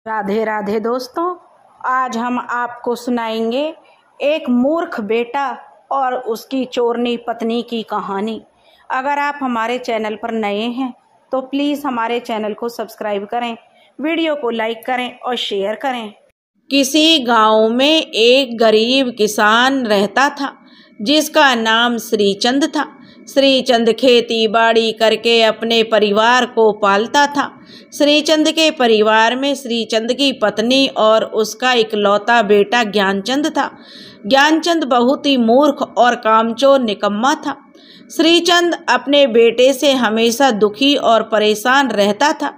राधे राधे दोस्तों, आज हम आपको सुनाएंगे एक मूर्ख बेटा और उसकी चोरनी पत्नी की कहानी। अगर आप हमारे चैनल पर नए हैं तो प्लीज़ हमारे चैनल को सब्सक्राइब करें, वीडियो को लाइक करें और शेयर करें। किसी गांव में एक गरीब किसान रहता था जिसका नाम श्रीचंद था। श्रीचंद खेती बाड़ी करके अपने परिवार को पालता था। श्रीचंद के परिवार में श्रीचंद की पत्नी और उसका इकलौता बेटा ज्ञानचंद था। ज्ञानचंद बहुत ही मूर्ख और कामचोर निकम्मा था। श्रीचंद अपने बेटे से हमेशा दुखी और परेशान रहता था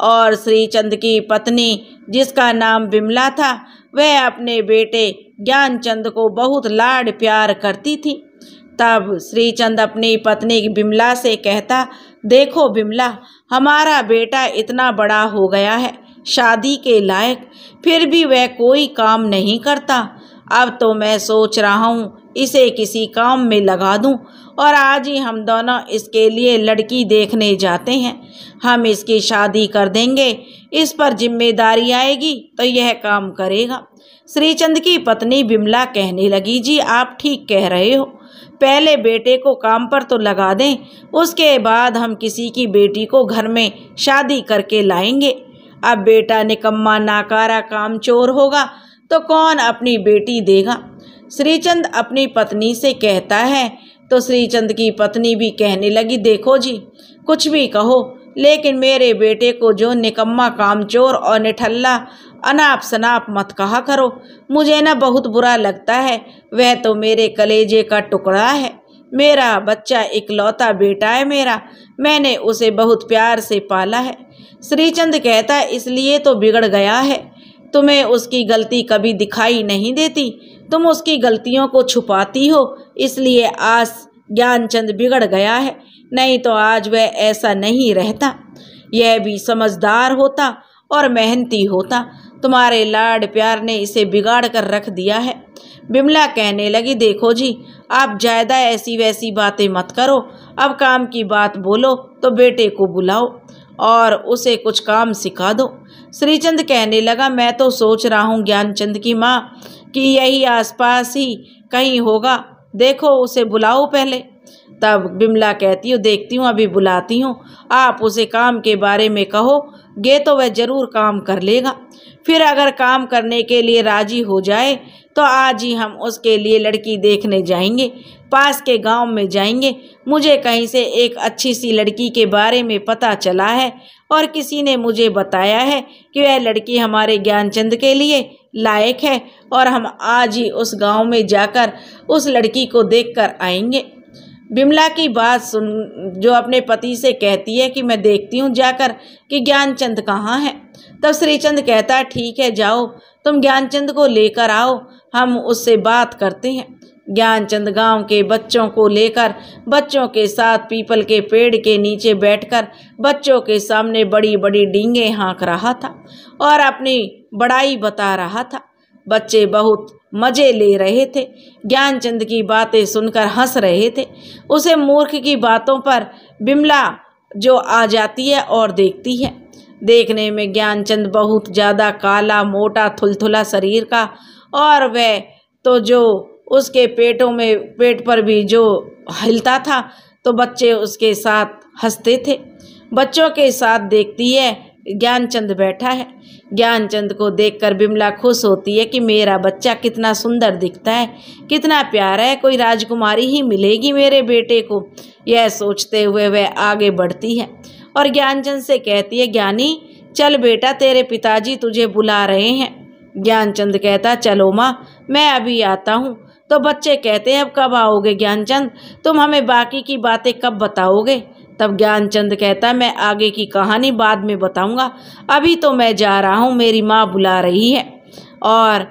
और श्रीचंद की पत्नी जिसका नाम बिमला था, वह अपने बेटे ज्ञानचंद को बहुत लाड प्यार करती थी। तब श्रीचंद अपनी पत्नी बिमला से कहता, देखो बिमला, हमारा बेटा इतना बड़ा हो गया है, शादी के लायक, फिर भी वह कोई काम नहीं करता। अब तो मैं सोच रहा हूँ इसे किसी काम में लगा दूँ और आज ही हम दोनों इसके लिए लड़की देखने जाते हैं। हम इसकी शादी कर देंगे, इस पर जिम्मेदारी आएगी तो यह काम करेगा। श्रीचंद की पत्नी बिमला कहने लगी, जी आप ठीक कह रहे हो, पहले बेटे को काम पर तो लगा दें, उसके बाद हम किसी की बेटी को घर में शादी करके लाएंगे। अब बेटा निकम्मा नाकारा कामचोर होगा तो कौन अपनी बेटी देगा। श्रीचंद अपनी पत्नी से कहता है तो श्रीचंद की पत्नी भी कहने लगी, देखो जी, कुछ भी कहो, लेकिन मेरे बेटे को जो निकम्मा कामचोर और निठल्ला अनाप शनाप मत कहा करो, मुझे ना बहुत बुरा लगता है। वह तो मेरे कलेजे का टुकड़ा है, मेरा बच्चा इकलौता बेटा है मेरा, मैंने उसे बहुत प्यार से पाला है। श्रीचंद कहता है, इसलिए तो बिगड़ गया है, तुम्हें उसकी गलती कभी दिखाई नहीं देती, तुम उसकी गलतियों को छुपाती हो, इसलिए आज ज्ञानचंद बिगड़ गया है, नहीं तो आज वह ऐसा नहीं रहता, यह भी समझदार होता और मेहनती होता। तुम्हारे लाड प्यार ने इसे बिगाड़ कर रख दिया है। बिमला कहने लगी, देखो जी, आप ज़्यादा ऐसी वैसी बातें मत करो, अब काम की बात बोलो तो बेटे को बुलाओ और उसे कुछ काम सिखा दो। श्रीचंद कहने लगा, मैं तो सोच रहा हूँ ज्ञानचंद की माँ कि यही आसपास ही कहीं होगा, देखो उसे बुलाओ पहले। तब बिमला कहती हूँ, देखती हूँ, अभी बुलाती हूँ, आप उसे काम के बारे में कहोगे तो वह ज़रूर काम कर लेगा। फिर अगर काम करने के लिए राजी हो जाए तो आज ही हम उसके लिए लड़की देखने जाएंगे, पास के गांव में जाएंगे। मुझे कहीं से एक अच्छी सी लड़की के बारे में पता चला है और किसी ने मुझे बताया है कि वह लड़की हमारे ज्ञानचंद के लिए लायक है और हम आज ही उस गांव में जाकर उस लड़की को देखकर आएंगे। बिमला की बात सुन जो अपने पति से कहती है कि मैं देखती हूँ जाकर कि ज्ञानचंद कहाँ है। तब श्रीचंद कहता है, ठीक है, जाओ तुम ज्ञानचंद को लेकर आओ, हम उससे बात करते हैं। ज्ञानचंद गांव के बच्चों को लेकर बच्चों के साथ पीपल के पेड़ के नीचे बैठकर बच्चों के सामने बड़ी बड़ी डींगे हाँक रहा था और अपनी बड़ाई बता रहा था। बच्चे बहुत मज़े ले रहे थे, ज्ञानचंद की बातें सुनकर हंस रहे थे। उसे मूर्ख की बातों पर बिमला जो आ जाती है और देखती है। देखने में ज्ञानचंद बहुत ज़्यादा काला मोटा थुलथुला शरीर का, और वह तो जो उसके पेट पर भी जो हिलता था तो बच्चे उसके साथ हंसते थे। बच्चों के साथ देखती है ज्ञानचंद बैठा है। ज्ञानचंद को देखकर बिमला खुश होती है कि मेरा बच्चा कितना सुंदर दिखता है, कितना प्यारा है, कोई राजकुमारी ही मिलेगी मेरे बेटे को। यह सोचते हुए वह आगे बढ़ती है और ज्ञानचंद से कहती है, ज्ञानी चल बेटा, तेरे पिताजी तुझे बुला रहे हैं। ज्ञानचंद कहता, चलो माँ, मैं अभी आता हूँ। तो बच्चे कहते हैं, अब कब आओगे ज्ञानचंद, तुम हमें बाकी की बातें कब बताओगे। तब ज्ञानचंद कहता, मैं आगे की कहानी बाद में बताऊंगा, अभी तो मैं जा रहा हूँ, मेरी माँ बुला रही है। और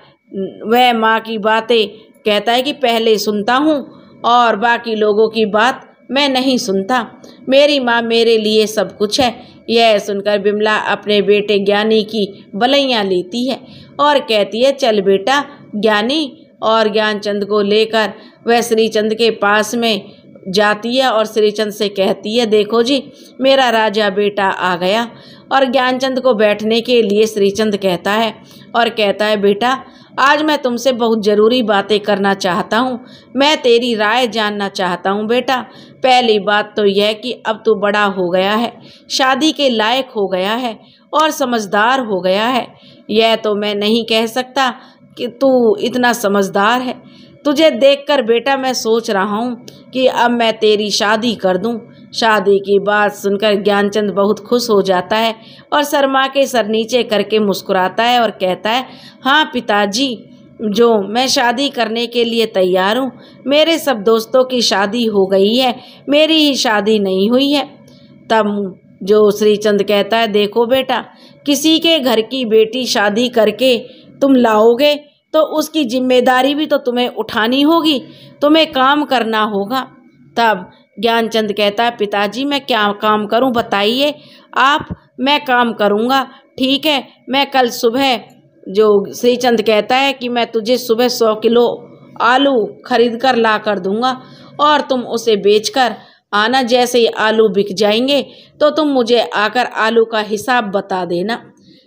वह माँ की बातें कहता है कि पहले सुनता हूँ और बाकी लोगों की बात मैं नहीं सुनता, मेरी माँ मेरे लिए सब कुछ है। यह सुनकर बिमला अपने बेटे ज्ञानी की बलैयाँ लेती है और कहती है, चल बेटा ज्ञानी, और ज्ञानचंद को लेकर वह श्रीचंद के पास में जाती है और श्रीचंद से कहती है, देखो जी, मेरा राजा बेटा आ गया और ज्ञानचंद को बैठने के लिए श्रीचंद कहता है और कहता है, बेटा आज मैं तुमसे बहुत ज़रूरी बातें करना चाहता हूँ। मैं तेरी राय जानना चाहता हूँ बेटा। पहली बात तो यह कि अब तू बड़ा हो गया है, शादी के लायक हो गया है और समझदार हो गया है। यह तो मैं नहीं कह सकता कि तू इतना समझदार है। तुझे देखकर बेटा मैं सोच रहा हूँ कि अब मैं तेरी शादी कर दूँ। शादी की बात सुनकर ज्ञानचंद बहुत खुश हो जाता है और शर्मा के सर नीचे करके मुस्कुराता है और कहता है, हाँ पिताजी, जो मैं शादी करने के लिए तैयार हूँ। मेरे सब दोस्तों की शादी हो गई है, मेरी ही शादी नहीं हुई है। तब जो श्रीचंद कहता है, देखो बेटा, किसी के घर की बेटी शादी करके तुम लाओगे तो उसकी जिम्मेदारी भी तो तुम्हें उठानी होगी, तुम्हें काम करना होगा। तब ज्ञानचंद कहता है, पिताजी मैं क्या काम करूं बताइए आप। मैं काम करूंगा, ठीक है। मैं कल सुबह, जो श्रीचंद कहता है कि मैं तुझे सुबह 100 किलो आलू खरीद कर ला कर दूंगा और तुम उसे बेचकर आना। जैसे ही आलू बिक जाएंगे तो तुम मुझे आकर आलू का हिसाब बता देना।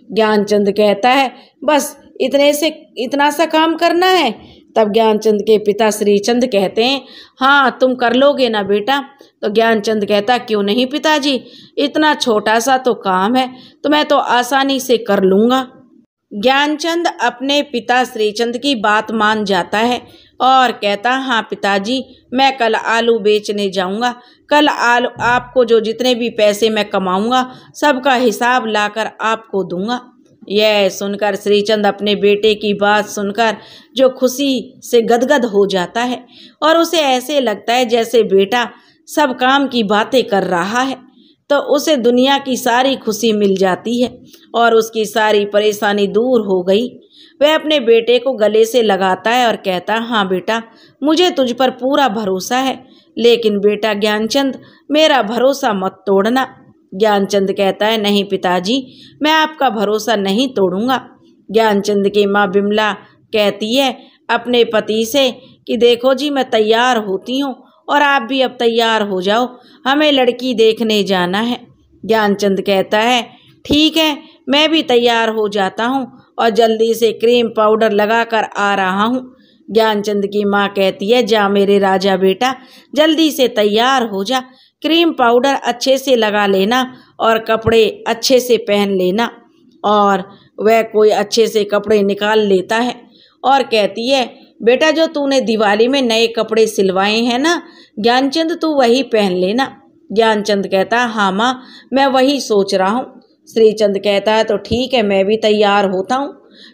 ज्ञानचंद कहता है, बस इतना सा काम करना है। तब ज्ञानचंद के पिता श्रीचंद कहते हैं, हाँ तुम कर लोगे ना बेटा। तो ज्ञानचंद कहता, क्यों नहीं पिताजी, इतना छोटा सा तो काम है तो मैं तो आसानी से कर लूँगा। ज्ञानचंद अपने पिता श्रीचंद की बात मान जाता है और कहता, हाँ पिताजी, मैं कल आलू बेचने जाऊंगा। कल आलू आपको जो जितने भी पैसे मैं कमाऊंगा सबका हिसाब लाकर आपको दूंगा। यह सुनकर श्रीचंद अपने बेटे की बात सुनकर जो खुशी से गदगद हो जाता है और उसे ऐसे लगता है जैसे बेटा सब काम की बातें कर रहा है, तो उसे दुनिया की सारी खुशी मिल जाती है और उसकी सारी परेशानी दूर हो गई। वह अपने बेटे को गले से लगाता है और कहता, हाँ बेटा, मुझे तुझ पर पूरा भरोसा है, लेकिन बेटा ज्ञानचंद, मेरा भरोसा मत तोड़ना। ज्ञानचंद कहता है, नहीं पिताजी, मैं आपका भरोसा नहीं तोड़ूंगा। ज्ञानचंद की माँ बिमला कहती है अपने पति से कि देखो जी, मैं तैयार होती हूँ और आप भी अब तैयार हो जाओ, हमें लड़की देखने जाना है। ज्ञानचंद कहता है, ठीक है, मैं भी तैयार हो जाता हूँ और जल्दी से क्रीम पाउडर लगाकर आ रहा हूँ। ज्ञानचंद की माँ कहती है, जा मेरे राजा बेटा, जल्दी से तैयार हो जा, क्रीम पाउडर अच्छे से लगा लेना और कपड़े अच्छे से पहन लेना। और वह कोई अच्छे से कपड़े निकाल लेता है और कहती है, बेटा जो तूने दिवाली में नए कपड़े सिलवाए हैं ना ज्ञानचंद, तू वही पहन लेना। ज्ञानचंद कहता है, हाँ माँ, मैं वही सोच रहा हूँ। श्रीचंद कहता है, तो ठीक है, मैं भी तैयार होता हूँ।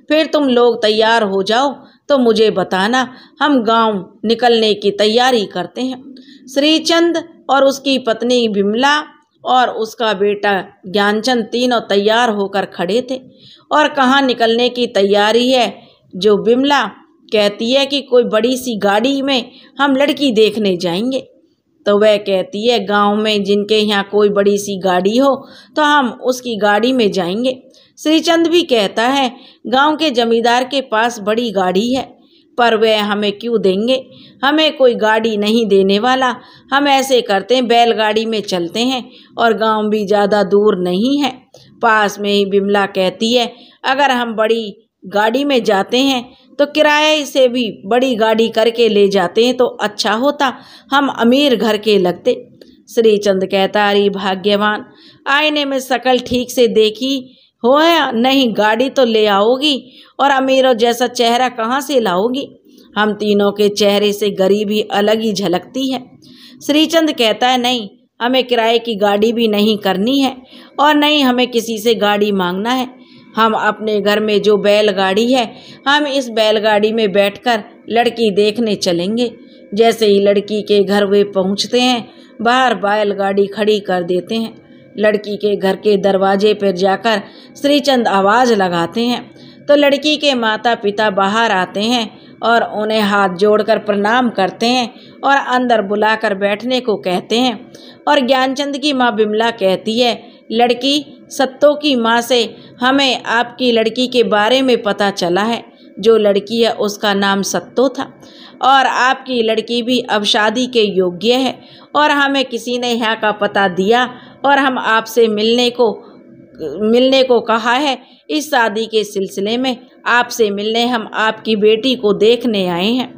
फिर तुम लोग तैयार हो जाओ तो मुझे बताना, हम गांव निकलने की तैयारी करते हैं। श्रीचंद और उसकी पत्नी बिमला और उसका बेटा ज्ञानचंद तीनों तैयार होकर खड़े थे। और कहाँ निकलने की तैयारी है? जो बिमला कहती है कि कोई बड़ी सी गाड़ी में हम लड़की देखने जाएंगे। तो वह कहती है, गांव में जिनके यहाँ कोई बड़ी सी गाड़ी हो तो हम उसकी गाड़ी में जाएंगे। श्रीचंद भी कहता है, गांव के जमींदार के पास बड़ी गाड़ी है, पर वह हमें क्यों देंगे, हमें कोई गाड़ी नहीं देने वाला। हम ऐसे करते हैं, बैलगाड़ी में चलते हैं और गांव भी ज़्यादा दूर नहीं है, पास में ही। बिमला कहती है, अगर हम बड़ी गाड़ी में जाते हैं तो किराए से भी बड़ी गाड़ी करके ले जाते हैं तो अच्छा होता, हम अमीर घर के लगते। श्रीचंद कहता, अरे भाग्यवान, आईने में शकल ठीक से देखी हो या नहीं, गाड़ी तो ले आओगी और अमीरों जैसा चेहरा कहाँ से लाओगी? हम तीनों के चेहरे से गरीबी अलग ही झलकती है। श्रीचंद कहता है, नहीं, हमें किराए की गाड़ी भी नहीं करनी है और नहीं हमें किसी से गाड़ी मांगना है। हम अपने घर में जो बैलगाड़ी है, हम इस बैलगाड़ी में बैठकर लड़की देखने चलेंगे। जैसे ही लड़की के घर वे पहुंचते हैं, बाहर बैलगाड़ी खड़ी कर देते हैं। लड़की के घर के दरवाजे पर जाकर श्रीचंद आवाज़ लगाते हैं तो लड़की के माता पिता बाहर आते हैं और उन्हें हाथ जोड़कर प्रणाम करते हैं और अंदर बुलाकर बैठने को कहते हैं। और ज्ञानचंद की माँ बिमला कहती है, लड़की सत्तो की माँ से हमें आपकी लड़की के बारे में पता चला है। जो लड़की है उसका नाम सत्तो था और आपकी लड़की भी अब शादी के योग्य है और हमें किसी ने यहाँ का पता दिया और हम आपसे मिलने को मिलने को कहा है। इस शादी के सिलसिले में आपसे मिलने हम आपकी बेटी को देखने आए हैं।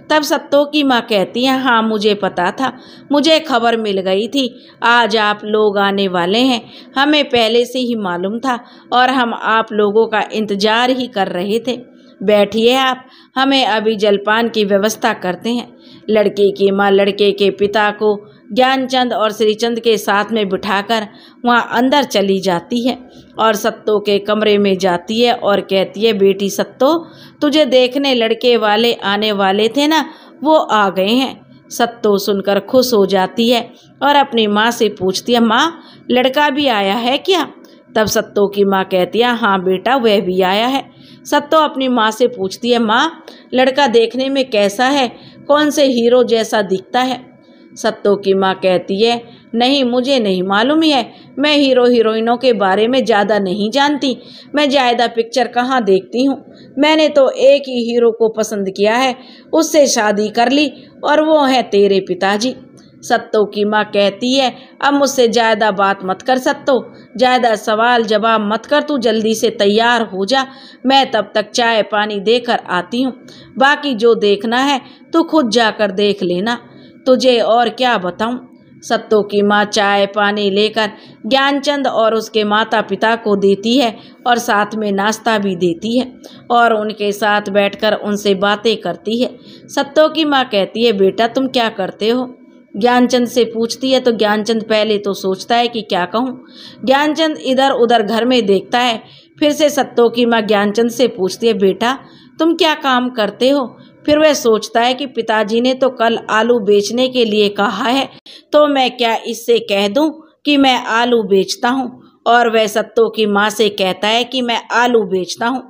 तब सत्तो की माँ कहती है, हाँ मुझे पता था, मुझे खबर मिल गई थी आज आप लोग आने वाले हैं। हमें पहले से ही मालूम था और हम आप लोगों का इंतजार ही कर रहे थे। बैठिए आप, हमें अभी जलपान की व्यवस्था करते हैं। लड़के की माँ लड़के के पिता को ज्ञानचंद और श्रीचंद के साथ में बिठाकर वहाँ अंदर चली जाती है और सत्तो के कमरे में जाती है और कहती है, बेटी सत्तो, तुझे देखने लड़के वाले आने वाले थे ना, वो आ गए हैं। सत्तो सुनकर खुश हो जाती है और अपनी माँ से पूछती है, माँ लड़का भी आया है क्या? तब सत्तो की माँ कहती है, हाँ बेटा वह भी आया है। सत्तो अपनी माँ से पूछती है, माँ लड़का देखने में कैसा है, कौन से हीरो जैसा दिखता है? सत्तो की माँ कहती है, नहीं मुझे नहीं मालूम है, मैं हीरो हीरोइनों के बारे में ज़्यादा नहीं जानती, मैं ज़्यादा पिक्चर कहाँ देखती हूँ। मैंने तो एक ही हीरो को पसंद किया है, उससे शादी कर ली और वो है तेरे पिताजी। सत्तो की माँ कहती है, अब मुझसे ज़्यादा बात मत कर सत्तो, ज़्यादा सवाल जवाब मत कर, तू जल्दी से तैयार हो जा, मैं तब तक चाय पानी देकर आती हूँ। बाकी जो देखना है तू खुद जाकर देख लेना, तुझे और क्या बताऊँ। सत्तो की माँ चाय पानी लेकर ज्ञानचंद और उसके माता पिता को देती है और साथ में नाश्ता भी देती है और उनके साथ बैठकर उनसे बातें करती है। सत्तो की माँ कहती है, बेटा तुम क्या करते हो? ज्ञानचंद से पूछती है तो ज्ञानचंद पहले तो सोचता है कि क्या कहूँ। ज्ञानचंद इधर उधर घर में देखता है। फिर से सत्तो की माँ ज्ञानचंद से पूछती है, बेटा तुम क्या काम करते हो? फिर वह सोचता है कि पिताजी ने तो कल आलू बेचने के लिए कहा है, तो मैं क्या इससे कह दूं कि मैं आलू बेचता हूं? और वह सत्तो की माँ से कहता है कि मैं आलू बेचता हूं।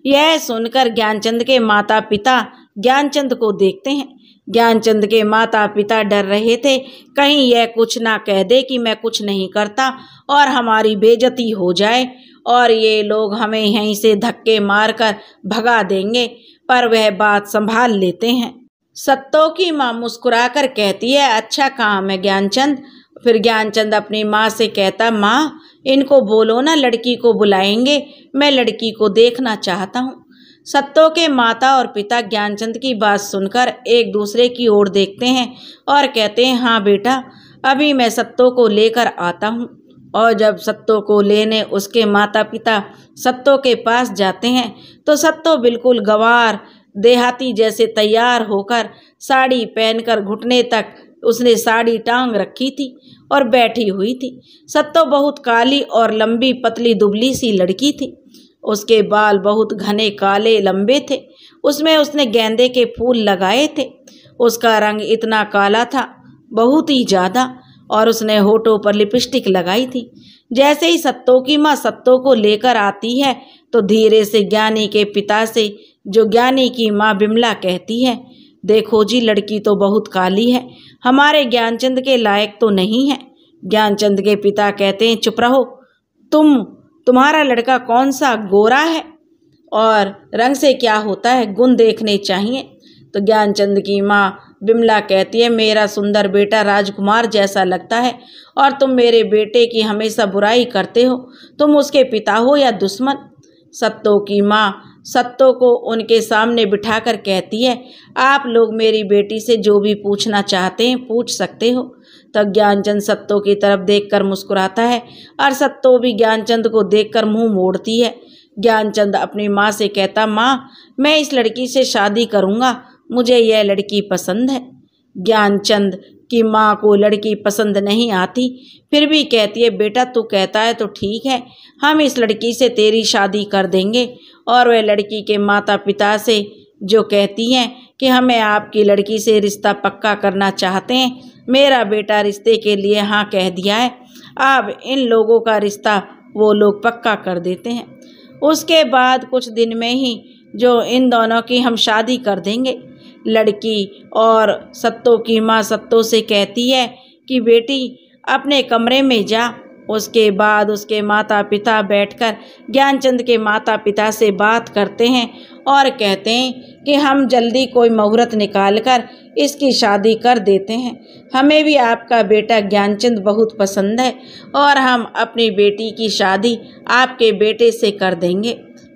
यह सुनकर ज्ञानचंद के माता पिता ज्ञानचंद को देखते हैं। ज्ञानचंद के माता पिता डर रहे थे कहीं यह कुछ ना कह दे कि मैं कुछ नहीं करता और हमारी बेइज्जती हो जाए और ये लोग हमें यहीं से धक्के मारकर भगा देंगे, पर वह बात संभाल लेते हैं। सत्तो की माँ मुस्कुराकर कहती है, अच्छा काम है ज्ञानचंद। फिर ज्ञानचंद अपनी माँ से कहता, माँ इनको बोलो ना लड़की को बुलाएंगे, मैं लड़की को देखना चाहता हूँ। सत्तो के माता और पिता ज्ञानचंद की बात सुनकर एक दूसरे की ओर देखते हैं और कहते हैं, हाँ बेटा अभी मैं सत्तो को लेकर आता हूँ। और जब सत्तो को लेने उसके माता पिता सत्तो के पास जाते हैं तो सत्तो बिल्कुल गंवार देहाती जैसे तैयार होकर साड़ी पहनकर घुटने तक उसने साड़ी टांग रखी थी और बैठी हुई थी। सत्तो बहुत काली और लंबी पतली दुबली सी लड़की थी। उसके बाल बहुत घने काले लंबे थे, उसमें उसने गेंदे के फूल लगाए थे। उसका रंग इतना काला था बहुत ही ज़्यादा और उसने होठों पर लिपस्टिक लगाई थी। जैसे ही सत्तो की माँ सत्तो को लेकर आती है तो धीरे से ज्ञानी के पिता से, जो ज्ञानी की माँ बिमला, कहती है, देखो जी लड़की तो बहुत काली है, हमारे ज्ञानचंद के लायक तो नहीं है। ज्ञानचंद के पिता कहते हैं, चुप रहो, तुम्हारा लड़का कौन सा गोरा है और रंग से क्या होता है, गुण देखने चाहिए। तो ज्ञानचंद की माँ बिमला कहती है, मेरा सुंदर बेटा राजकुमार जैसा लगता है और तुम मेरे बेटे की हमेशा बुराई करते हो, तुम उसके पिता हो या दुश्मन। सत्तो की माँ सत्तो को उनके सामने बिठाकर कहती है, आप लोग मेरी बेटी से जो भी पूछना चाहते हैं पूछ सकते हो। तब ज्ञानचंद सत्तो की तरफ देखकर मुस्कुराता है और सत्तो भी ज्ञानचंद को देखकर मुंह मोड़ती है। ज्ञानचंद अपनी माँ से कहता, माँ मैं इस लड़की से शादी करूँगा, मुझे यह लड़की पसंद है। ज्ञानचंद की माँ को लड़की पसंद नहीं आती, फिर भी कहती है, बेटा तू कहता है तो ठीक है, हम इस लड़की से तेरी शादी कर देंगे। और वह लड़की के माता पिता से जो कहती हैं कि हमें आपकी लड़की से रिश्ता पक्का करना चाहते हैं, मेरा बेटा रिश्ते के लिए हाँ कह दिया है, अब इन लोगों का रिश्ता वो लोग पक्का कर देते हैं। उसके बाद कुछ दिन में ही जो इन दोनों की हम शादी कर देंगे। लड़की और सत्तो की माँ सत्तो से कहती है कि बेटी अपने कमरे में जा, उसके बाद उसके माता पिता बैठकर ज्ञानचंद के माता पिता से बात करते हैं और कहते हैं कि हम जल्दी कोई मुहूर्त निकाल कर इसकी शादी कर देते हैं। हमें भी आपका बेटा ज्ञानचंद बहुत पसंद है और हम अपनी बेटी की शादी आपके बेटे से कर देंगे।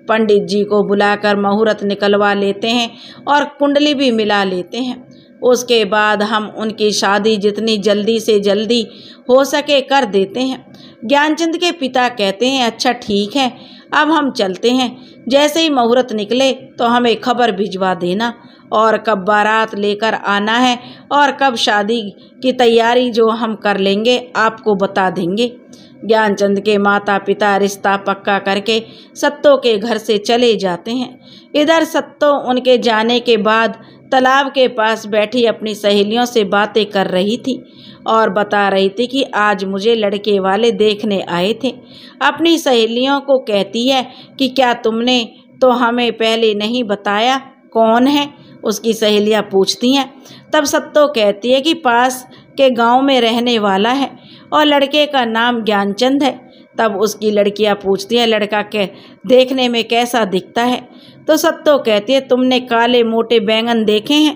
पंडित जी को बुलाकर मुहूर्त निकलवा लेते हैं और कुंडली भी मिला लेते हैं। उसके बाद हम उनकी शादी जितनी जल्दी से जल्दी हो सके कर देते हैं। ज्ञानचंद के पिता कहते हैं अच्छा ठीक है, अब हम चलते हैं। जैसे ही मुहूर्त निकले तो हमें खबर भिजवा देना और कब बारात लेकर आना है और कब शादी की तैयारी जो हम कर लेंगे आपको बता देंगे। ज्ञानचंद के माता पिता रिश्ता पक्का करके सत्तो के घर से चले जाते हैं। इधर सत्तो उनके जाने के बाद तालाब के पास बैठी अपनी सहेलियों से बातें कर रही थी और बता रही थी कि आज मुझे लड़के वाले देखने आए थे। अपनी सहेलियों को कहती है कि क्या तुमने तो हमें पहले नहीं बताया, कौन है? उसकी सहेलियां पूछती हैं। तब सत्तो कहती है कि पास के गांव में रहने वाला है और लड़के का नाम ज्ञानचंद है। तब उसकी लड़कियां पूछती हैं लड़का के देखने में कैसा दिखता है? तो सत्तो कहती है तुमने काले मोटे बैंगन देखे हैं?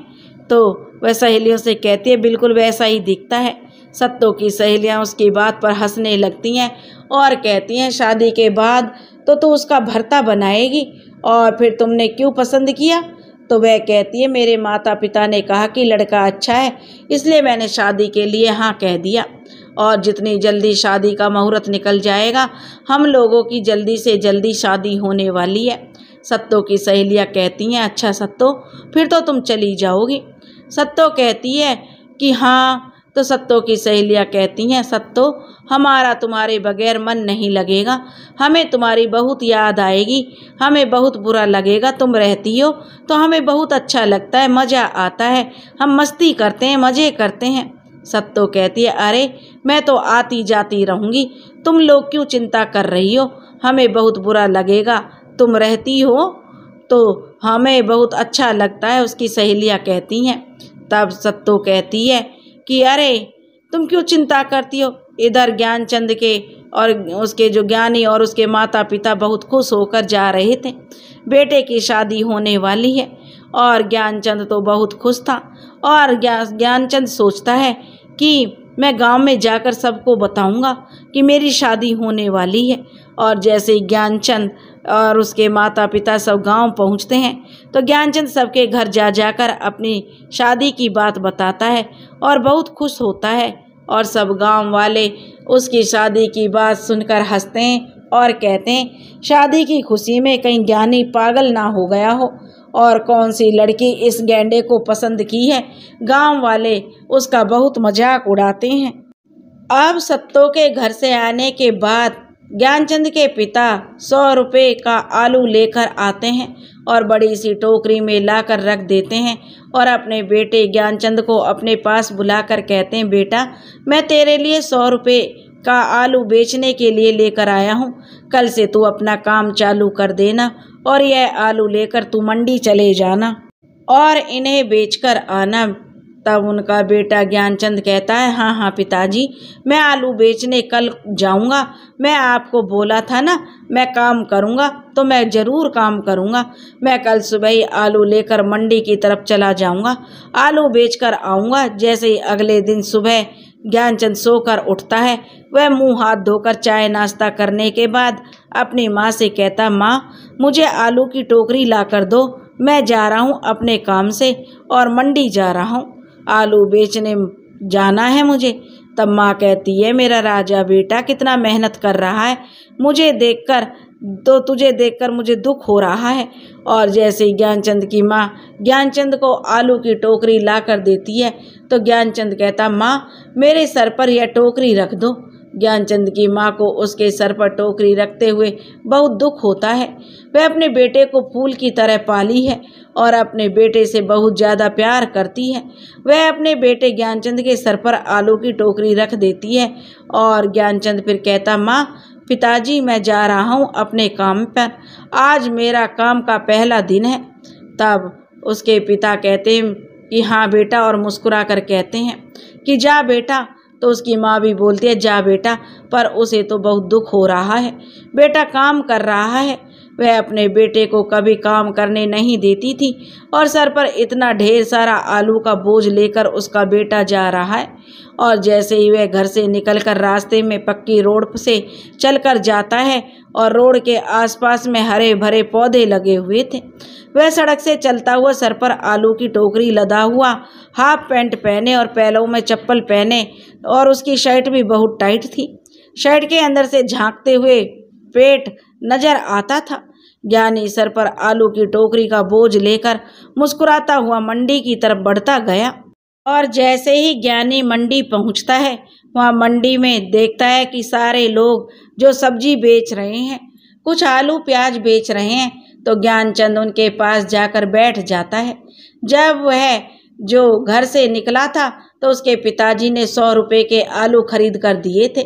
तो वह सहेलियों से कहती है बिल्कुल वैसा ही दिखता है। सत्तो की सहेलियां उसकी बात पर हंसने लगती हैं और कहती हैं शादी के बाद तो तू उसका भरता बनाएगी और फिर तुमने क्यों पसंद किया? तो वह कहती है मेरे माता पिता ने कहा कि लड़का अच्छा है इसलिए मैंने शादी के लिए हाँ कह दिया और जितनी जल्दी शादी का मुहूर्त निकल जाएगा हम लोगों की जल्दी से जल्दी शादी होने वाली है। सत्तो की सहेलियां कहती हैं अच्छा सत्तो फिर तो तुम चली जाओगी। सत्तो कहती है कि हाँ। तो सत्तो की सहेलियां कहती हैं सत्तो हमारा तुम्हारे बगैर मन नहीं लगेगा, हमें तुम्हारी बहुत याद आएगी, हमें बहुत बुरा लगेगा। तुम रहती हो तो हमें बहुत अच्छा लगता है, मज़ा आता है, हम मस्ती करते हैं, मज़े करते हैं। सत्तो कहती है अरे मैं तो आती जाती रहूँगी, तुम लोग क्यों चिंता कर रही हो, हमें बहुत बुरा लगेगा, तुम रहती हो तो हमें बहुत अच्छा लगता है। उसकी सहेलियां कहती हैं। तब सत्तो कहती है कि अरे तुम क्यों चिंता करती हो। इधर ज्ञानचंद के और उसके जो ज्ञानी और उसके माता पिता बहुत खुश होकर जा रहे थे, बेटे की शादी होने वाली है और ज्ञानचंद तो बहुत खुश था। और ज्ञानचंद सोचता है कि मैं गांव में जाकर सबको बताऊंगा कि मेरी शादी होने वाली है। और जैसे ही ज्ञानचंद और उसके माता पिता सब गांव पहुंचते हैं तो ज्ञानचंद सबके घर जा जाकर अपनी शादी की बात बताता है और बहुत खुश होता है। और सब गांव वाले उसकी शादी की बात सुनकर हंसते हैं और कहते हैं शादी की खुशी में कहीं ज्ञानी पागल ना हो गया हो और कौन सी लड़की इस गैंडे को पसंद की है। गांव वाले उसका बहुत मजाक उड़ाते हैं। अब सत्तो के घर से आने के बाद ज्ञानचंद के पिता 100 रुपये का आलू लेकर आते हैं और बड़ी सी टोकरी में लाकर रख देते हैं और अपने बेटे ज्ञानचंद को अपने पास बुलाकर कहते हैं बेटा मैं तेरे लिए 100 रुपये का आलू बेचने के लिए लेकर आया हूँ, कल से तू अपना काम चालू कर देना और यह आलू लेकर तू मंडी चले जाना और इन्हें बेचकर आना। तब उनका बेटा ज्ञानचंद कहता है हाँ हाँ पिताजी मैं आलू बेचने कल जाऊंगा, मैं आपको बोला था ना मैं काम करूंगा तो मैं ज़रूर काम करूंगा, मैं कल सुबह ही आलू लेकर मंडी की तरफ चला जाऊंगा, आलू बेचकर आऊंगा। जैसे ही अगले दिन सुबह ज्ञानचंद सोकर उठता है वह मुंह हाथ धोकर चाय नाश्ता करने के बाद अपनी माँ से कहता माँ मुझे आलू की टोकरी ला कर दो, मैं जा रहा हूँ अपने काम से और मंडी जा रहा हूँ, आलू बेचने जाना है मुझे। तब माँ कहती है मेरा राजा बेटा कितना मेहनत कर रहा है, तुझे देखकर मुझे दुख हो रहा है। और जैसे ही ज्ञानचंद की माँ ज्ञानचंद को आलू की टोकरी ला कर देती है तो ज्ञानचंद कहता माँ मेरे सर पर यह टोकरी रख दो। ज्ञानचंद की माँ को उसके सर पर टोकरी रखते हुए बहुत दुख होता है। वह अपने बेटे को फूल की तरह पाली है और अपने बेटे से बहुत ज़्यादा प्यार करती है। वह अपने बेटे ज्ञानचंद के सर पर आलू की टोकरी रख देती है और ज्ञानचंद फिर कहता माँ पिताजी मैं जा रहा हूँ अपने काम पर, आज मेरा काम का पहला दिन है। तब उसके पिता कहते हैं कि हाँ बेटा और मुस्कुरा कर कहते हैं कि जा बेटा तो उसकी माँ भी बोलती है जा बेटा, पर उसे तो बहुत दुख हो रहा है। बेटा काम कर रहा है, वह अपने बेटे को कभी काम करने नहीं देती थी और सर पर इतना ढेर सारा आलू का बोझ लेकर उसका बेटा जा रहा है। और जैसे ही वह घर से निकलकर रास्ते में पक्की रोड से चलकर जाता है और रोड के आसपास में हरे भरे पौधे लगे हुए थे, वह सड़क से चलता हुआ सर पर आलू की टोकरी लदा हुआ, हाफ पैंट पहने और पैरों में चप्पल पहने, और उसकी शर्ट भी बहुत टाइट थी। शर्ट के अंदर से झांकते हुए पेट नजर आता था। ज्ञानी सर पर आलू की टोकरी का बोझ लेकर मुस्कुराता हुआ मंडी की तरफ बढ़ता गया। और जैसे ही ज्ञानी मंडी पहुंचता है, वहाँ मंडी में देखता है कि सारे लोग जो सब्जी बेच रहे हैं, कुछ आलू प्याज बेच रहे हैं, तो ज्ञानचंद उनके पास जाकर बैठ जाता है। जब वह जो घर से निकला था तो उसके पिताजी ने 100 रुपये के आलू खरीद कर दिए थे,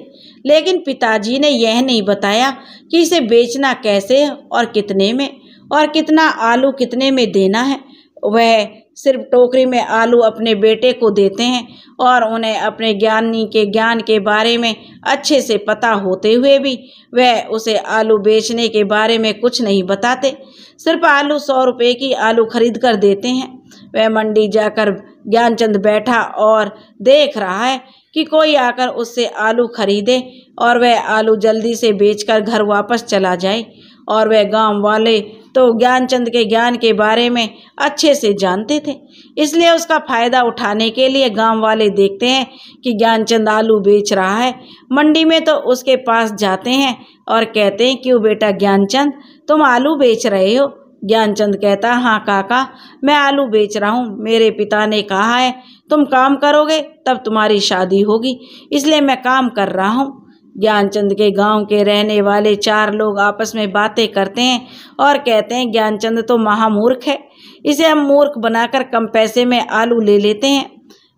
लेकिन पिताजी ने यह नहीं बताया कि इसे बेचना कैसे और कितने में, और कितना आलू कितने में देना है। वह सिर्फ टोकरी में आलू अपने बेटे को देते हैं और उन्हें अपने ज्ञानी के ज्ञान के बारे में अच्छे से पता होते हुए भी वह उसे आलू बेचने के बारे में कुछ नहीं बताते। सिर्फ आलू 100 रुपये की आलू खरीद कर देते हैं। वह मंडी जाकर ज्ञानचंद बैठा और देख रहा है कि कोई आकर उससे आलू खरीदे और वह आलू जल्दी से बेचकर घर वापस चला जाए। और वह गांव वाले तो ज्ञानचंद के ज्ञान के बारे में अच्छे से जानते थे, इसलिए उसका फ़ायदा उठाने के लिए गांव वाले देखते हैं कि ज्ञानचंद आलू बेच रहा है मंडी में, तो उसके पास जाते हैं और कहते हैं क्यों बेटा ज्ञानचंद, तुम आलू बेच रहे हो? ज्ञानचंद कहता हाँ काका, मैं आलू बेच रहा हूँ। मेरे पिता ने कहा है तुम काम करोगे तब तुम्हारी शादी होगी, इसलिए मैं काम कर रहा हूँ। ज्ञानचंद के गांव के रहने वाले 4 लोग आपस में बातें करते हैं और कहते हैं ज्ञानचंद तो महामूर्ख है, इसे हम मूर्ख बनाकर कम पैसे में आलू ले लेते हैं,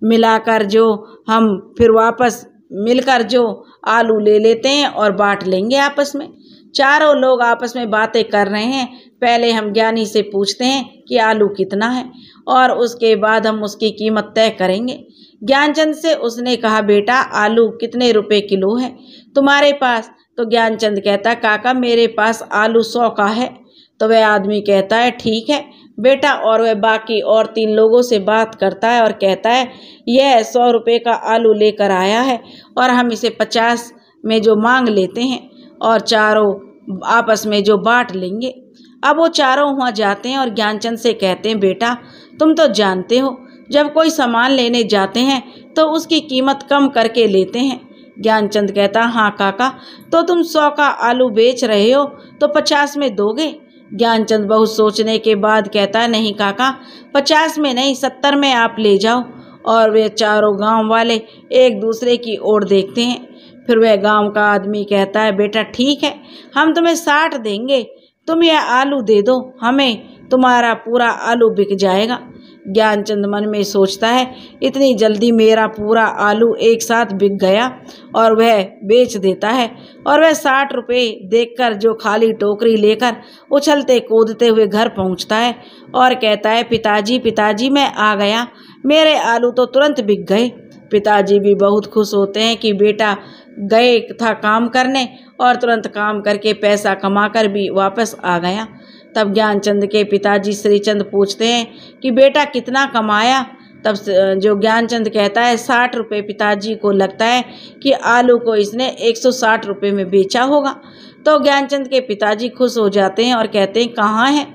मिलाकर जो हम फिर वापस मिलकर जो आलू ले लेते हैं और बांट लेंगे आपस में। चारों लोग आपस में बातें कर रहे हैं। पहले हम ज्ञानी से पूछते हैं कि आलू कितना है और उसके बाद हम उसकी कीमत तय करेंगे। ज्ञानचंद से उसने कहा बेटा आलू कितने रुपए किलो है तुम्हारे पास? तो ज्ञानचंद कहता काका मेरे पास आलू 100 का है। तो वह आदमी कहता है ठीक है बेटा, और वह बाकी और 3 लोगों से बात करता है और कहता है यह 100 रुपये का आलू लेकर आया है और हम इसे 50 में जो मांग लेते हैं और चारों आपस में जो बांट लेंगे। अब वो चारों वहाँ जाते हैं और ज्ञानचंद से कहते हैं बेटा तुम तो जानते हो जब कोई सामान लेने जाते हैं तो उसकी कीमत कम करके लेते हैं। ज्ञानचंद कहता हाँ काका, तो तुम 100 का आलू बेच रहे हो तो 50 में दोगे? ज्ञानचंद बहुत सोचने के बाद कहता है नहीं काका, 50 में नहीं 70 में आप ले जाओ। और वे चारों गांव वाले एक दूसरे की ओर देखते हैं। फिर वह गांव का आदमी कहता है बेटा ठीक है, हम तुम्हें 60 देंगे, तुम यह आलू दे दो हमें, तुम्हारा पूरा आलू बिक जाएगा। ज्ञानचंद मन में सोचता है इतनी जल्दी मेरा पूरा आलू एक साथ बिक गया, और वह बेच देता है। और वह 60 रुपये देखकर जो खाली टोकरी लेकर उछलते कूदते हुए घर पहुंचता है और कहता है पिताजी पिताजी मैं आ गया, मेरे आलू तो तुरंत बिक गए। पिताजी भी बहुत खुश होते हैं कि बेटा गए था काम करने और तुरंत काम करके पैसा कमाकर भी वापस आ गया। तब ज्ञानचंद के पिताजी श्रीचंद पूछते हैं कि बेटा कितना कमाया? तब जो ज्ञानचंद कहता है 60 रुपये पिताजी को लगता है कि आलू को इसने 160 रुपये में बेचा होगा। तो ज्ञानचंद के पिताजी खुश हो जाते हैं और कहते हैं कहाँ हैं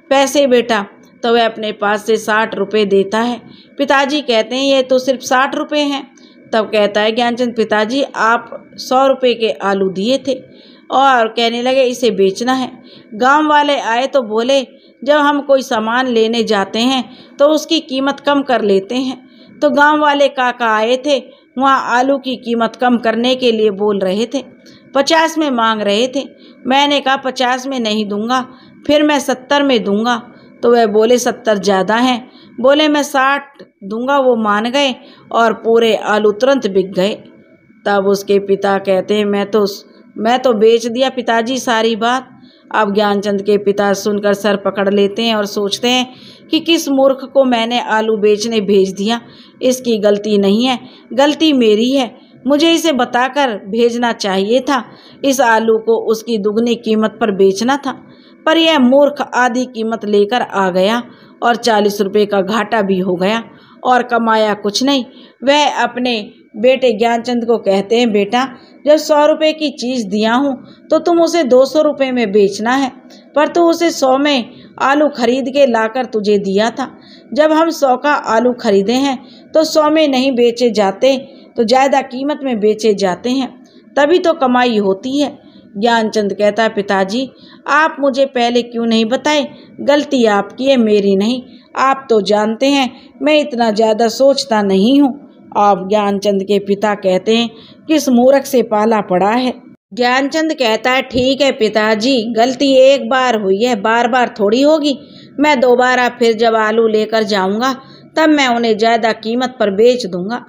पैसे बेटा? तो वह अपने पास से 60 रुपये देता है। पिताजी कहते हैं ये तो सिर्फ 60 रुपये हैं। तब कहता है ज्ञानचंद पिताजी आप 100 रुपये के आलू दिए थे, और कहने लगे इसे बेचना है। गांव वाले आए तो बोले जब हम कोई सामान लेने जाते हैं तो उसकी कीमत कम कर लेते हैं। तो गांव वाले काका आए थे, वहाँ आलू की कीमत कम करने के लिए बोल रहे थे, 50 में मांग रहे थे। मैंने कहा 50 में नहीं दूंगा, फिर मैं 70 में दूंगा। तो वह बोले 70 ज़्यादा हैं, बोले मैं 60 दूंगा। वो मान गए और पूरे आलू तुरंत बिक गए। तब उसके पिता कहते हैं मैं तो बेच दिया पिताजी सारी बात। अब ज्ञानचंद के पिता सुनकर सर पकड़ लेते हैं और सोचते हैं कि किस मूर्ख को मैंने आलू बेचने भेज दिया, इसकी गलती नहीं है, गलती मेरी है। मुझे इसे बताकर भेजना चाहिए था। इस आलू को उसकी दुगनी कीमत पर बेचना था, पर यह मूर्ख आधी कीमत लेकर आ गया और 40 रुपये का घाटा भी हो गया और कमाया कुछ नहीं। वह अपने बेटे ज्ञानचंद को कहते हैं, बेटा जब 100 रुपये की चीज़ दिया हूँ तो तुम उसे 200 रुपये में बेचना है, पर तू उसे 100 में आलू खरीद के लाकर तुझे दिया था। जब हम 100 का आलू खरीदे हैं तो 100 में नहीं बेचे जाते, तो ज़्यादा कीमत में बेचे जाते हैं, तभी तो कमाई होती है। ज्ञानचंद कहता है, पिताजी आप मुझे पहले क्यों नहीं बताए? गलती आपकी है, मेरी नहीं। आप तो जानते हैं मैं इतना ज़्यादा सोचता नहीं हूँ। आप ज्ञानचंद के पिता कहते हैं, किस मूर्ख से पाला पड़ा है। ज्ञानचंद कहता है, ठीक है पिताजी, गलती एक बार हुई है, बार बार थोड़ी होगी। मैं दोबारा फिर जब आलू लेकर जाऊंगा तब मैं उन्हें ज़्यादा कीमत पर बेच दूंगा।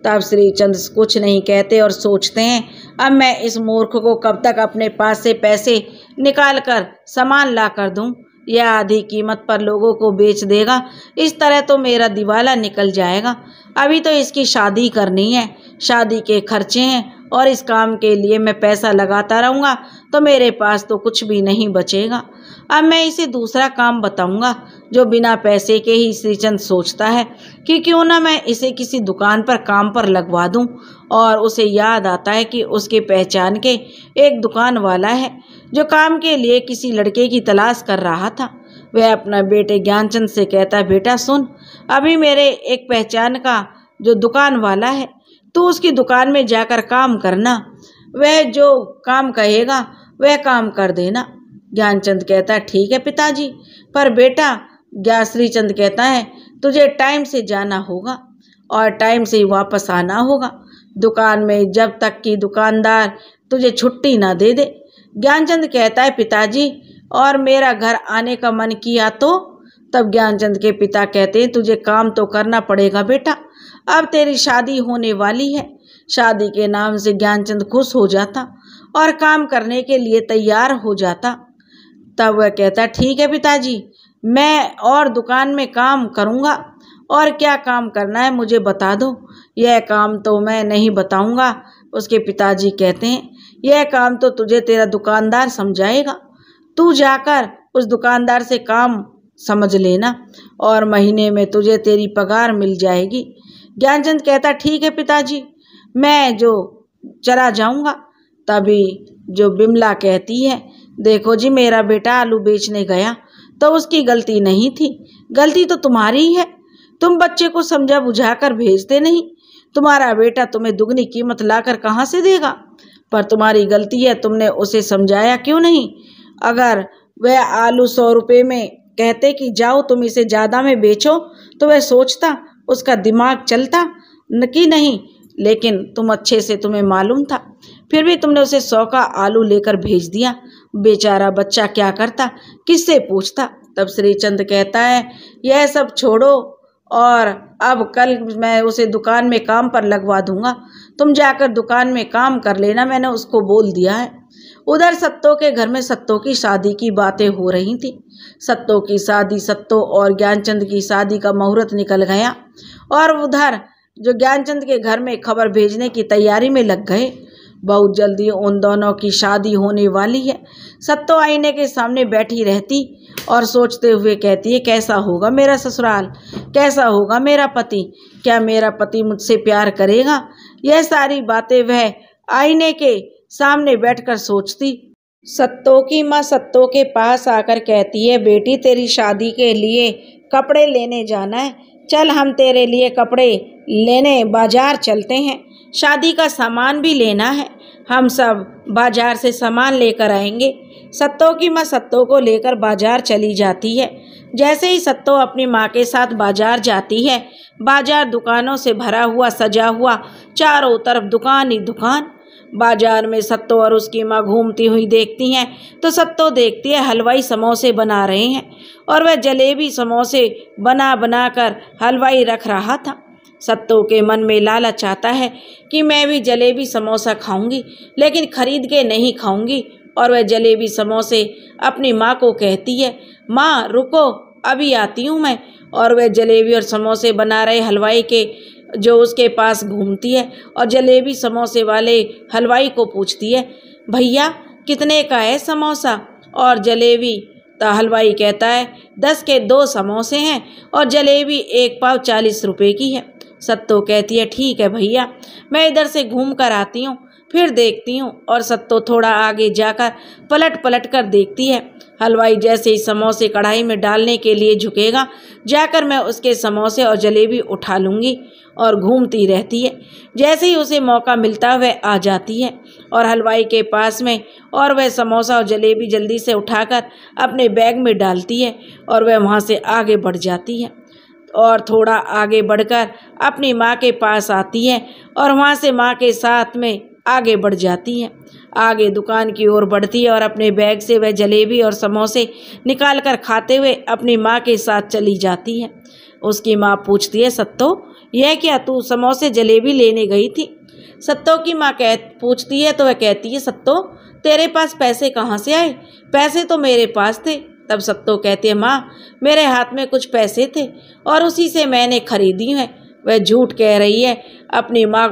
तब श्रीचंद कुछ नहीं कहते और सोचते हैं, अब मैं इस मूर्ख को कब तक अपने पास से पैसे निकाल कर सामान ला कर दूँ। यह आधी कीमत पर लोगों को बेच देगा, इस तरह तो मेरा दिवाला निकल जाएगा। अभी तो इसकी शादी करनी है, शादी के खर्चे हैं और इस काम के लिए मैं पैसा लगाता रहूँगा तो मेरे पास तो कुछ भी नहीं बचेगा। अब मैं इसे दूसरा काम बताऊँगा जो बिना पैसे के ही श्रीचंद सोचता है कि क्यों ना मैं इसे किसी दुकान पर काम पर लगवा दूँ। और उसे याद आता है कि उसके पहचान के एक दुकान वाला है जो काम के लिए किसी लड़के की तलाश कर रहा था। वह अपना बेटे ज्ञानचंद से कहता है, बेटा सुन, अभी मेरे एक पहचान का जो दुकान वाला है, तू उसकी दुकान में जाकर काम करना, वह जो काम कहेगा वह काम कर देना। ज्ञानचंद कहता है, ठीक है पिताजी, पर बेटा श्रीचंद कहता है, तुझे टाइम से जाना होगा और टाइम से ही वापस आना होगा दुकान में, जब तक कि दुकानदार तुझे छुट्टी ना दे दे। ज्ञानचंद कहता है, पिताजी और मेरा घर आने का मन किया तो? तब ज्ञानचंद के पिता कहते हैं, तुझे काम तो करना पड़ेगा बेटा, अब तेरी शादी होने वाली है। शादी के नाम से ज्ञानचंद खुश हो जाता और काम करने के लिए तैयार हो जाता। तब वह कहता, ठीक है पिताजी, मैं और दुकान में काम करूँगा, और क्या काम करना है मुझे बता दो। यह काम तो मैं नहीं बताऊँगा। उसके पिताजी कहते हैं, यह काम तो तुझे तेरा दुकानदार समझाएगा, तू जाकर उस दुकानदार से काम समझ लेना और महीने में तुझे तेरी पगार मिल जाएगी। ज्ञानचंद कहता, ठीक है पिताजी, मैं जो चला जाऊंगा। तभी जो बिमला कहती है, देखो जी मेरा बेटा आलू बेचने गया तो उसकी गलती नहीं थी, गलती तो तुम्हारी है। तुम बच्चे को समझा बुझाकर भेजते नहीं, तुम्हारा बेटा तुम्हें दुगनी कीमत लाकर कहाँ से देगा, पर तुम्हारी गलती है, तुमने उसे समझाया क्यों नहीं। अगर वह आलू 100 रुपये में कहते कि जाओ तुम इसे ज़्यादा में बेचो तो वह सोचता, उसका दिमाग चलता न कि नहीं, लेकिन तुम अच्छे से तुम्हें मालूम था, फिर भी तुमने उसे 100 का आलू लेकर भेज दिया। बेचारा बच्चा क्या करता, किससे पूछता। तब श्रीचंद कहता है, यह सब छोड़ो और अब कल मैं उसे दुकान में काम पर लगवा दूंगा, तुम जाकर दुकान में काम कर लेना, मैंने उसको बोल दिया है। उधर सत्तो के घर में सत्तो की शादी की बातें हो रही थी। सत्तो की शादी, सत्तो और ज्ञानचंद की शादी का मुहूर्त निकल गया और उधर जो ज्ञानचंद के घर में खबर भेजने की तैयारी में लग गए। बहुत जल्दी उन दोनों की शादी होने वाली है। सत्तो आईने के सामने बैठी रहती और सोचते हुए कहती है, कैसा होगा मेरा ससुराल, कैसा होगा मेरा पति, क्या मेरा पति मुझसे प्यार करेगा। यह सारी बातें वह आईने के सामने बैठकर सोचती। सत्तो की माँ सत्तो के पास आकर कहती है, बेटी तेरी शादी के लिए कपड़े लेने जाना है, चल हम तेरे लिए कपड़े लेने बाजार चलते हैं, शादी का सामान भी लेना है, हम सब बाजार से सामान लेकर आएंगे। सत्तो की माँ सत्तो को लेकर बाजार चली जाती है। जैसे ही सत्तो अपनी माँ के साथ बाजार जाती है, बाजार दुकानों से भरा हुआ, सजा हुआ, चारों तरफ दुकान ही दुकान। बाजार में सत्तो और उसकी माँ घूमती हुई देखती हैं तो सत्तो देखती है हलवाई समोसे बना रहे हैं और वह जलेबी समोसे बना बना कर हलवाई रख रहा था। सत्तो के मन में लालच आता है कि मैं भी जलेबी समोसा खाऊंगी, लेकिन खरीद के नहीं खाऊंगी। और वह जलेबी समोसे अपनी माँ को कहती है, माँ रुको अभी आती हूँ मैं। और वह जलेबी और समोसे बना रहे हलवाई के जो उसके पास घूमती है और जलेबी समोसे वाले हलवाई को पूछती है, भैया कितने का है समोसा और जलेबी? तो हलवाई कहता है 10 के 2 समोसे हैं और जलेबी 1 पाव 40 रुपए की है। सत्तो कहती है ठीक है भैया, मैं इधर से घूम कर आती हूँ, फिर देखती हूँ। और सत्तो थोड़ा आगे जाकर पलट पलट कर देखती है। हलवाई जैसे ही समोसे कढ़ाई में डालने के लिए झुकेगा, जाकर मैं उसके समोसे और जलेबी उठा लूँगी। और घूमती रहती है। जैसे ही उसे मौका मिलता वह आ जाती है और हलवाई के पास में, और वह समोसा और जलेबी जल्दी से उठाकर अपने बैग में डालती है और वह वहाँ से आगे बढ़ जाती है और थोड़ा आगे बढ़कर अपनी माँ के पास आती है और वहाँ से माँ के साथ में आगे बढ़ जाती है। आगे दुकान की ओर बढ़ती है और अपने बैग से वह जलेबी और समोसे निकाल कर खाते हुए अपनी माँ के साथ चली जाती है। उसकी माँ पूछती है, सत्तो यह क्या, तू समोसे जलेबी लेने गई थी? सत्तो की माँ पूछती है तो वह कहती है, सत्तो तेरे पास पैसे कहाँ से आए? पैसे तो मेरे पास थे। तब सत्तो कहती है, माँ मेरे हाथ में कुछ पैसे थे और उसी से मैंने खरीदी है। वह झूठ कह रही है अपनी माँ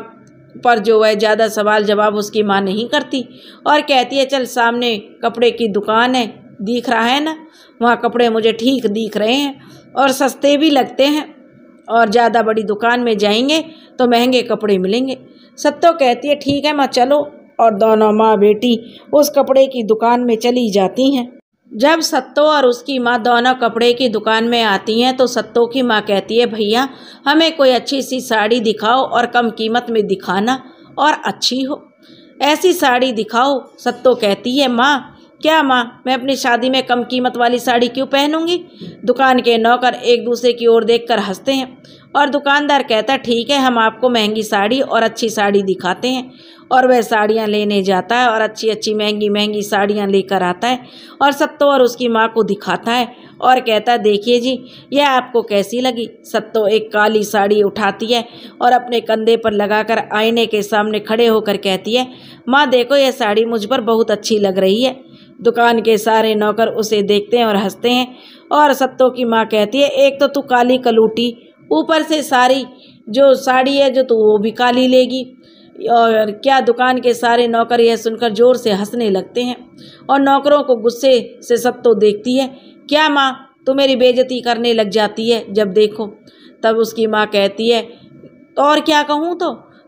पर, जो वह ज़्यादा सवाल जवाब उसकी माँ नहीं करती और कहती है, चल सामने कपड़े की दुकान है, दिख रहा है ना, वहाँ कपड़े मुझे ठीक दिख रहे हैं और सस्ते भी लगते हैं, और ज़्यादा बड़ी दुकान में जाएंगे तो महंगे कपड़े मिलेंगे। सत्तो कहती है ठीक है माँ चलो, और दोनों माँ बेटी उस कपड़े की दुकान में चली जाती हैं। जब सत्तो और उसकी माँ दोनों कपड़े की दुकान में आती हैं तो सत्तो की माँ कहती है, भैया हमें कोई अच्छी सी साड़ी दिखाओ और कम कीमत में दिखाना और अच्छी हो, ऐसी साड़ी दिखाओ। सत्तो कहती है, माँ क्या माँ, मैं अपनी शादी में कम कीमत वाली साड़ी क्यों पहनूंगी? दुकान के नौकर एक दूसरे की ओर देखकर हंसते हैं और दुकानदार कहता है, ठीक है हम आपको महंगी साड़ी और अच्छी साड़ी दिखाते हैं। और वह साड़ियाँ लेने जाता है और अच्छी अच्छी महंगी महंगी साड़ियाँ लेकर आता है और सत्तो और उसकी माँ को दिखाता है और कहता है, देखिए जी यह आपको कैसी लगी? सत्तो एक काली साड़ी उठाती है और अपने कंधे पर लगाकर आईने के सामने खड़े होकर कहती है, माँ देखो यह साड़ी मुझ पर बहुत अच्छी लग रही है। दुकान के सारे नौकर उसे देखते हैं और हंसते हैं और सत्तो की माँ कहती है, एक तो तू काली कलूटी, ऊपर से सारी जो साड़ी है जो तू वो भी काली लेगी। और क्या दुकान के सारे नौकर यह सुनकर जोर से हंसने लगते हैं और नौकरों को गुस्से से सत्तो देखती है, क्या माँ तू मेरी बेइज्जती करने लग जाती है जब देखो? तब उसकी माँ कहती है, और क्या कहूँ?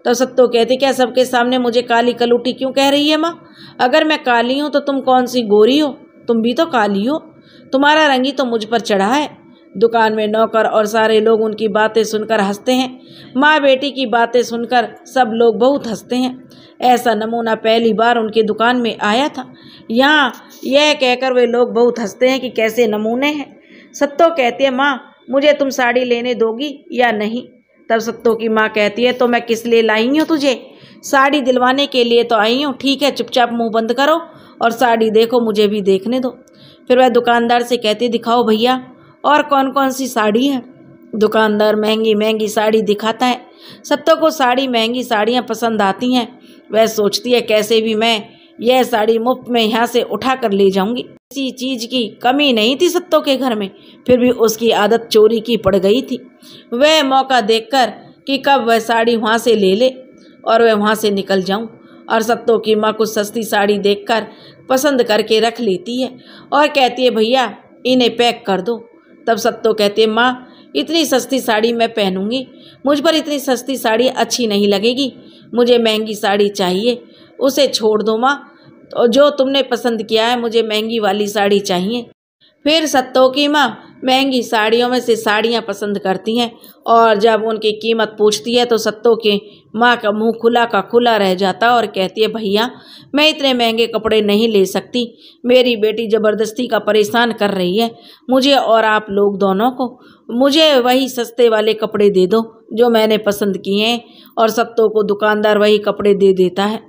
तो सत्तो कहती, क्या सबके सामने मुझे काली कलूटी क्यों कह रही है माँ? अगर मैं काली हूँ तो तुम कौन सी गोरी हो? तुम भी तो काली हो, तुम्हारा रंग ही तो मुझ पर चढ़ा है। दुकान में नौकर और सारे लोग उनकी बातें सुनकर हंसते हैं। माँ बेटी की बातें सुनकर सब लोग बहुत हंसते हैं। ऐसा नमूना पहली बार उनकी दुकान में आया था। यहाँ यह कहकर वे लोग बहुत हंसते हैं कि कैसे नमूने हैं। सत्तो कहती है, माँ मुझे तुम साड़ी लेने दोगी या नहीं? तब सत्तो की माँ कहती है, तो मैं किस लिए लाई हूँ तुझे? साड़ी दिलवाने के लिए तो आई हूँ। ठीक है चुपचाप मुँह बंद करो और साड़ी देखो, मुझे भी देखने दो। फिर वह दुकानदार से कहती, दिखाओ भैया और कौन कौन सी साड़ी है? दुकानदार महंगी महंगी साड़ी दिखाता है। सत्तो को साड़ी महंगी साड़ियाँ पसंद आती हैं। वह सोचती है कैसे भी मैं यह साड़ी मुफ्त में यहाँ से उठा कर ले जाऊंगी। किसी चीज़ की कमी नहीं थी सत्तो के घर में, फिर भी उसकी आदत चोरी की पड़ गई थी। वह मौका देखकर कि कब वह साड़ी वहाँ से ले ले और वह वहाँ से निकल जाऊं। और सत्तो की माँ कुछ सस्ती साड़ी देखकर पसंद करके रख लेती है और कहती है, भैया इन्हें पैक कर दो। तब सत्तो कहती है, माँ इतनी सस्ती साड़ी मैं पहनूंगी, मुझ पर इतनी सस्ती साड़ी अच्छी नहीं लगेगी, मुझे महंगी साड़ी चाहिए, उसे छोड़ दो माँ, तो जो तुमने पसंद किया है मुझे महंगी वाली साड़ी चाहिए। फिर सत्तो की माँ महंगी साड़ियों में से साड़ियाँ पसंद करती हैं और जब उनकी कीमत पूछती है तो सत्तो की माँ का मुंह खुला का खुला रह जाता और कहती है, भैया मैं इतने महंगे कपड़े नहीं ले सकती, मेरी बेटी ज़बरदस्ती का परेशान कर रही है मुझे और आप लोग दोनों को, मुझे वही सस्ते वाले कपड़े दे दो जो मैंने पसंद किए हैं। और सत्तो को दुकानदार वही कपड़े दे देता है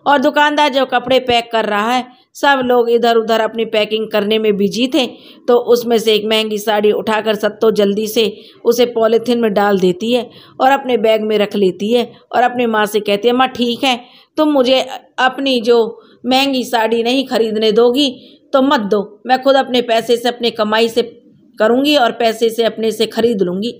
और दुकानदार जो कपड़े पैक कर रहा है, सब लोग इधर उधर अपनी पैकिंग करने में बिजी थे, तो उसमें से एक महंगी साड़ी उठाकर सत्तो जल्दी से उसे पॉलीथिन में डाल देती है और अपने बैग में रख लेती है और अपनी माँ से कहती है, माँ ठीक है तुम मुझे अपनी जो महंगी साड़ी नहीं खरीदने दोगी तो मत दो, मैं खुद अपने पैसे से अपनी कमाई से करूँगी और पैसे से अपने से खरीद लूँगी।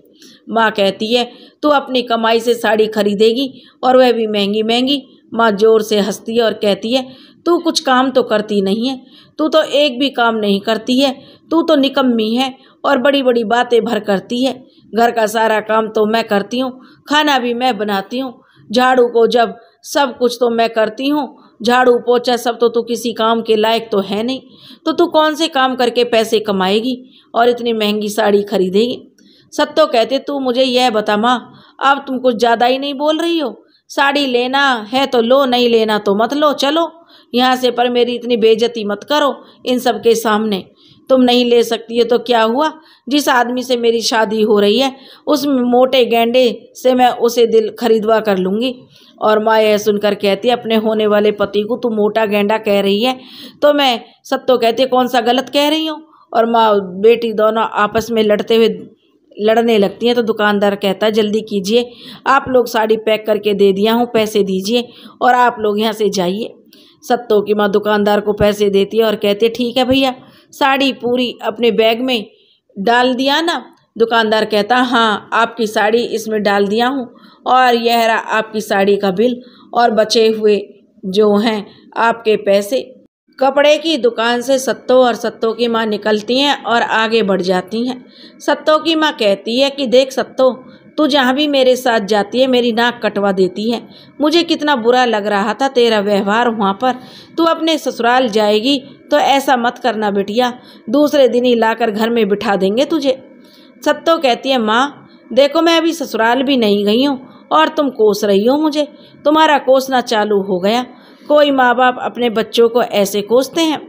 माँ कहती है तू अपनी कमाई से साड़ी खरीदेगी और वह भी महंगी महंगी। माँ जोर से हंसती है और कहती है तू कुछ काम तो करती नहीं है, तू तो एक भी काम नहीं करती है, तू तो निकम्मी है और बड़ी बड़ी बातें भर करती है। घर का सारा काम तो मैं करती हूँ, खाना भी मैं बनाती हूँ, झाड़ू को जब सब कुछ तो मैं करती हूँ, झाड़ू पोछा सब तो तू किसी काम के लायक तो है नहीं, तो तू कौन से काम करके पैसे कमाएगी और इतनी महंगी साड़ी खरीदेगी। सत्तो कहते तू मुझे यह बता माँ, अब तुम कुछ ज़्यादा ही नहीं बोल रही हो। साड़ी लेना है तो लो, नहीं लेना तो मत लो, चलो यहाँ से, पर मेरी इतनी बेइज्जती मत करो इन सब के सामने। तुम नहीं ले सकती है तो क्या हुआ, जिस आदमी से मेरी शादी हो रही है उस मोटे गेंडे से मैं उसे दिल खरीदवा कर लूँगी। और माँ यह सुनकर कहती है अपने होने वाले पति को तू मोटा गेंडा कह रही है तो मैं सत्तो कहते कौन सा गलत कह रही हूँ। और माँ बेटी दोनों आपस में लड़ने लगती हैं। तो दुकानदार कहता है जल्दी कीजिए, आप लोग साड़ी पैक करके दे दिया हूँ, पैसे दीजिए और आप लोग यहाँ से जाइए। सत्तो की माँ दुकानदार को पैसे देती है और कहते ठीक है भैया, साड़ी पूरी अपने बैग में डाल दिया ना। दुकानदार कहता हाँ आपकी साड़ी इसमें डाल दिया हूँ और यह रहा आपकी साड़ी का बिल और बचे हुए जो हैं आपके पैसे। कपड़े की दुकान से सत्तो और सत्तो की माँ निकलती हैं और आगे बढ़ जाती हैं। सत्तो की माँ कहती है कि देख सत्तो, तू जहाँ भी मेरे साथ जाती है मेरी नाक कटवा देती है। मुझे कितना बुरा लग रहा था तेरा व्यवहार वहाँ पर। तू अपने ससुराल जाएगी तो ऐसा मत करना बिटिया, दूसरे दिन ही लाकर घर में बिठा देंगे तुझे। सत्तो कहती है माँ देखो मैं अभी ससुराल भी नहीं गई हूँ और तुम कोस रही हो मुझे, तुम्हारा कोसना चालू हो गया। कोई माँ बाप अपने बच्चों को ऐसे कोसते हैं,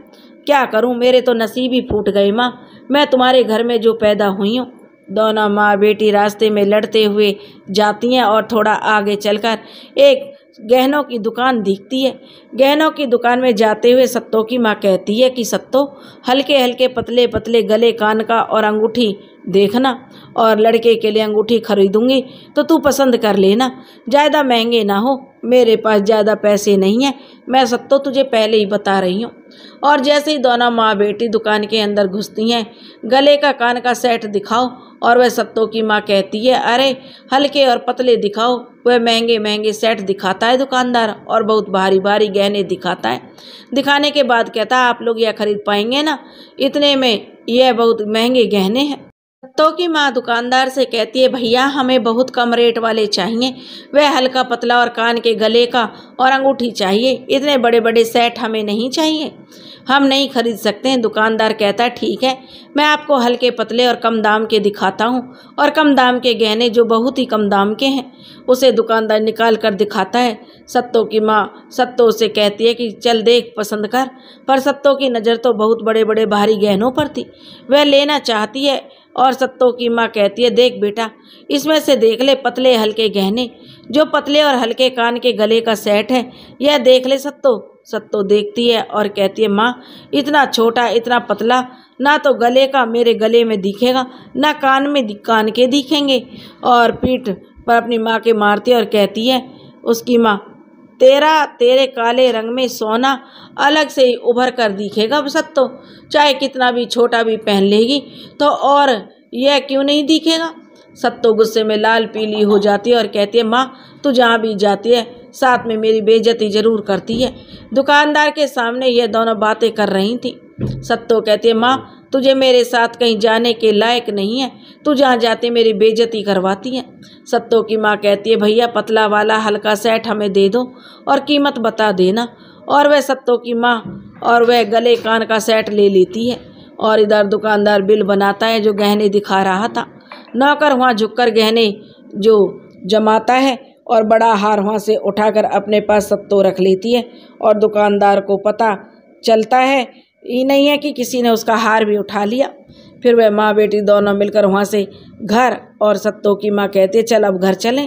क्या करूँ, मेरे तो नसीब ही फूट गए माँ, मैं तुम्हारे घर में जो पैदा हुई हूँ। दोनों माँ बेटी रास्ते में लड़ते हुए जाती हैं और थोड़ा आगे चलकर एक गहनों की दुकान दिखती है। गहनों की दुकान में जाते हुए सत्तो की माँ कहती है कि सत्तो हल्के हल्के पतले पतले गले कान का और अंगूठी देखना, और लड़के के लिए अंगूठी खरीदूंगी तो तू पसंद कर लेना, ज़्यादा महंगे ना हो, मेरे पास ज़्यादा पैसे नहीं हैं, मैं सत्तो तुझे पहले ही बता रही हूँ। और जैसे ही दोनों माँ बेटी दुकान के अंदर घुसती हैं, गले का कान का सेट दिखाओ, और वह सत्तो की माँ कहती है अरे हल्के और पतले दिखाओ। वह महंगे महंगे सेट दिखाता है दुकानदार और बहुत भारी भारी गहने दिखाता है। दिखाने के बाद कहता है आप लोग यह खरीद पाएंगे ना, इतने में यह बहुत महंगे गहने हैं। सत्तो की माँ दुकानदार से कहती है भैया हमें बहुत कम रेट वाले चाहिए, वह हल्का पतला और कान के गले का और अंगूठी चाहिए, इतने बड़े बड़े सेट हमें नहीं चाहिए, हम नहीं खरीद सकते हैं। दुकानदार कहता है ठीक है, मैं आपको हल्के पतले और कम दाम के दिखाता हूँ, और कम दाम के गहने जो बहुत ही कम दाम के हैं उसे दुकानदार निकाल कर दिखाता है। सत्तो की माँ सत्तो से कहती है कि चल देख पसंद कर, पर सत्तो की नज़र तो बहुत बड़े बड़े भारी गहनों पर थी, वह लेना चाहती है। और सत्तो की माँ कहती है देख बेटा इसमें से देख ले पतले हल्के गहने, जो पतले और हल्के कान के गले का सेट है यह देख ले सत्तो। सत्तो देखती है और कहती है माँ इतना छोटा इतना पतला, ना तो गले का मेरे गले में दिखेगा ना कान में कान के दिखेंगे। और पीठ पर अपनी माँ के मारती है और कहती है उसकी माँ तेरे काले रंग में सोना अलग से ही उभर कर दिखेगा सत्तो, चाहे कितना भी छोटा भी पहन लेगी तो और यह क्यों नहीं दिखेगा। सत्तो गुस्से में लाल पीली हो जाती है और कहती है माँ तू जहाँ भी जाती है साथ में मेरी बेइज्जती जरूर करती है। दुकानदार के सामने ये दोनों बातें कर रही थी। सत्तो कहती है माँ तुझे मेरे साथ कहीं जाने के लायक नहीं है, तू जहाँ जाती मेरी बेइज्जती करवाती है। सत्तो की माँ कहती है भैया पतला वाला हल्का सेट हमें दे दो और कीमत बता देना। और वह सत्तो की माँ और वह गले कान का सेट ले लेती है, और इधर दुकानदार बिल बनाता है जो गहने दिखा रहा था। नौकर वहाँ झुककर गहने जो जमाता है और बड़ा हार वहाँ से उठाकर अपने पास सत्तो रख लेती है, और दुकानदार को पता चलता है ये नहीं है कि किसी ने उसका हार भी उठा लिया। फिर वह माँ बेटी दोनों मिलकर वहाँ से घर, और सत्तो की माँ कहती है चल अब घर चलें।